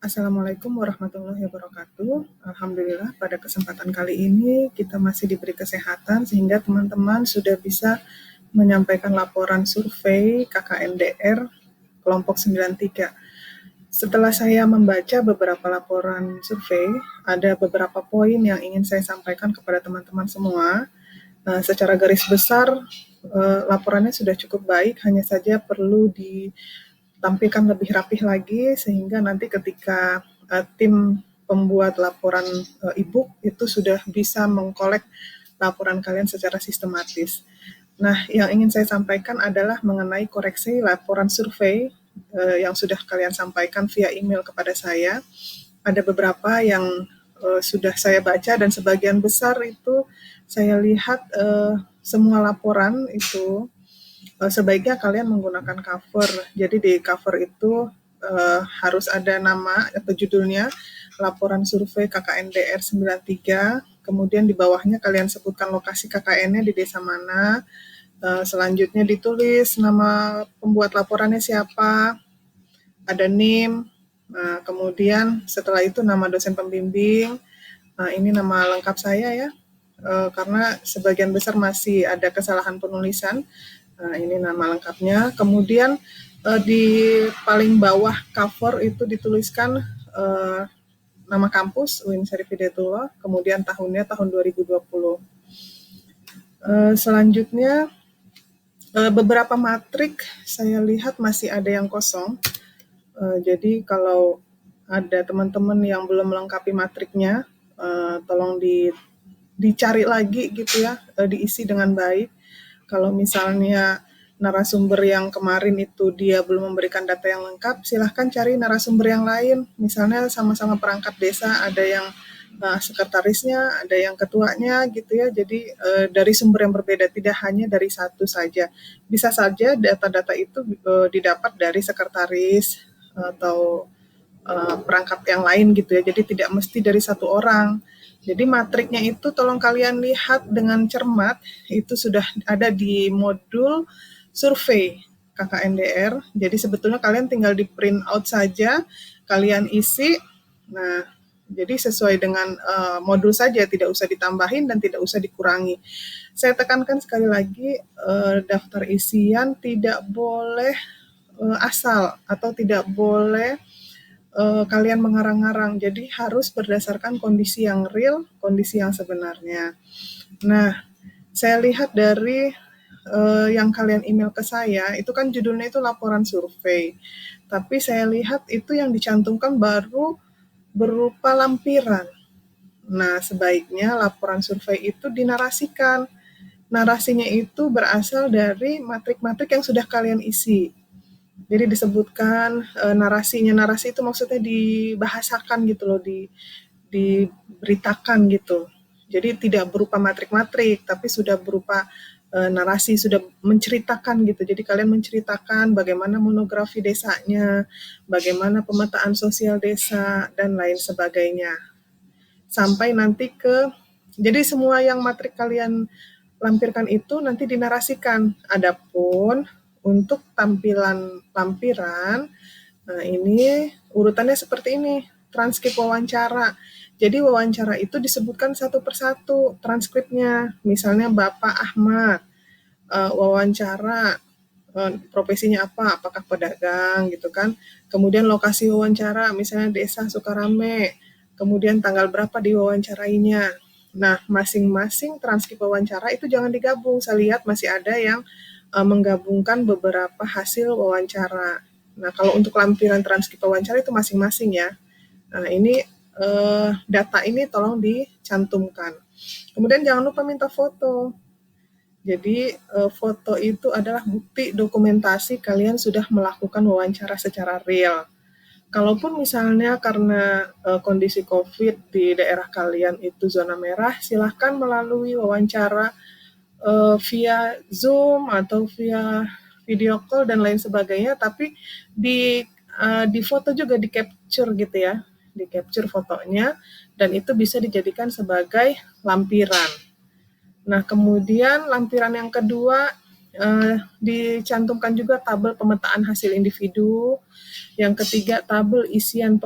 Assalamualaikum warahmatullahi wabarakatuh. Alhamdulillah pada kesempatan kali ini kita masih diberi kesehatan sehingga teman-teman sudah bisa menyampaikan laporan survei KKNDR kelompok 93. Setelah saya membaca beberapa laporan survei, ada beberapa poin yang ingin saya sampaikan kepada teman-teman semua. Secara garis besar, laporannya sudah cukup baik, hanya saja perlu ditampilkan lebih rapih lagi sehingga nanti ketika tim pembuat laporan e-book itu sudah bisa mengkolek laporan kalian secara sistematis. Nah, yang ingin saya sampaikan adalah mengenai koreksi laporan survei yang sudah kalian sampaikan via email kepada saya. Ada beberapa yang sudah saya baca dan sebagian besar itu saya lihat semua laporan itu sebaiknya kalian menggunakan cover. Jadi di cover itu harus ada nama atau judulnya laporan survei KKNDR 93, kemudian di bawahnya kalian sebutkan lokasi KKN-nya di desa mana, selanjutnya ditulis nama pembuat laporannya siapa, ada NIM, kemudian setelah itu nama dosen pembimbing, ini nama lengkap saya ya, karena sebagian besar masih ada kesalahan penulisan. Ini nama lengkapnya. Kemudian di paling bawah cover itu dituliskan nama kampus UIN Syarif Hidayatullah, kemudian tahunnya tahun 2020. Selanjutnya beberapa matrik saya lihat masih ada yang kosong. Jadi kalau ada teman-teman yang belum melengkapi matriknya, tolong dicari lagi gitu ya, diisi dengan baik. Kalau misalnya narasumber yang kemarin itu dia belum memberikan data yang lengkap, silahkan cari narasumber yang lain. Misalnya sama-sama perangkat desa, ada yang sekretarisnya, ada yang ketuanya gitu ya. Jadi dari sumber yang berbeda, tidak hanya dari satu saja. Bisa saja data-data itu didapat dari sekretaris atau perangkat yang lain gitu ya. Jadi tidak mesti dari satu orang. Jadi matriknya itu tolong kalian lihat dengan cermat, itu sudah ada di modul survei KKNDR. Jadi sebetulnya kalian tinggal di print out saja, kalian isi. Nah, jadi sesuai dengan modul saja, tidak usah ditambahin dan tidak usah dikurangi. Saya tekankan sekali lagi, daftar isian tidak boleh asal atau tidak boleh kalian mengarang-arang. Jadi harus berdasarkan kondisi yang real, kondisi yang sebenarnya. Nah, saya lihat dari yang kalian email ke saya, itu kan judulnya itu laporan survei. Tapi saya lihat itu yang dicantumkan baru berupa lampiran. Nah, sebaiknya laporan survei itu dinarasikan. Narasinya itu berasal dari matrik-matrik yang sudah kalian isi. Jadi disebutkan narasinya, narasi itu maksudnya dibahasakan gitu loh, diberitakan gitu. Jadi tidak berupa matrik-matrik, tapi sudah berupa narasi, sudah menceritakan gitu. Jadi kalian menceritakan bagaimana monografi desanya, bagaimana pemetaan sosial desa, dan lain sebagainya. Sampai nanti jadi semua yang matrik kalian lampirkan itu nanti dinarasikan. Adapun untuk tampilan lampiran, nah ini urutannya seperti ini, transkrip wawancara. Jadi wawancara itu disebutkan satu persatu transkripnya. Misalnya Bapak Ahmad, wawancara, profesinya apa, apakah pedagang gitu kan. Kemudian lokasi wawancara, misalnya Desa Sukarame, kemudian tanggal berapa diwawancarainya. Nah, masing-masing transkrip wawancara itu jangan digabung. Saya lihat masih ada yang menggabungkan beberapa hasil wawancara. Nah, kalau untuk lampiran transkrip wawancara itu masing-masing ya. Nah, ini data ini tolong dicantumkan. Kemudian jangan lupa minta foto. Jadi foto itu adalah bukti dokumentasi kalian sudah melakukan wawancara secara real. Kalaupun misalnya karena kondisi COVID di daerah kalian itu zona merah, silahkan melalui wawancara via Zoom atau via video call dan lain sebagainya, tapi di foto juga, di capture gitu ya, di capture fotonya, dan itu bisa dijadikan sebagai lampiran. Nah, kemudian lampiran yang kedua dicantumkan juga tabel pemetaan hasil individu. Yang ketiga, tabel isian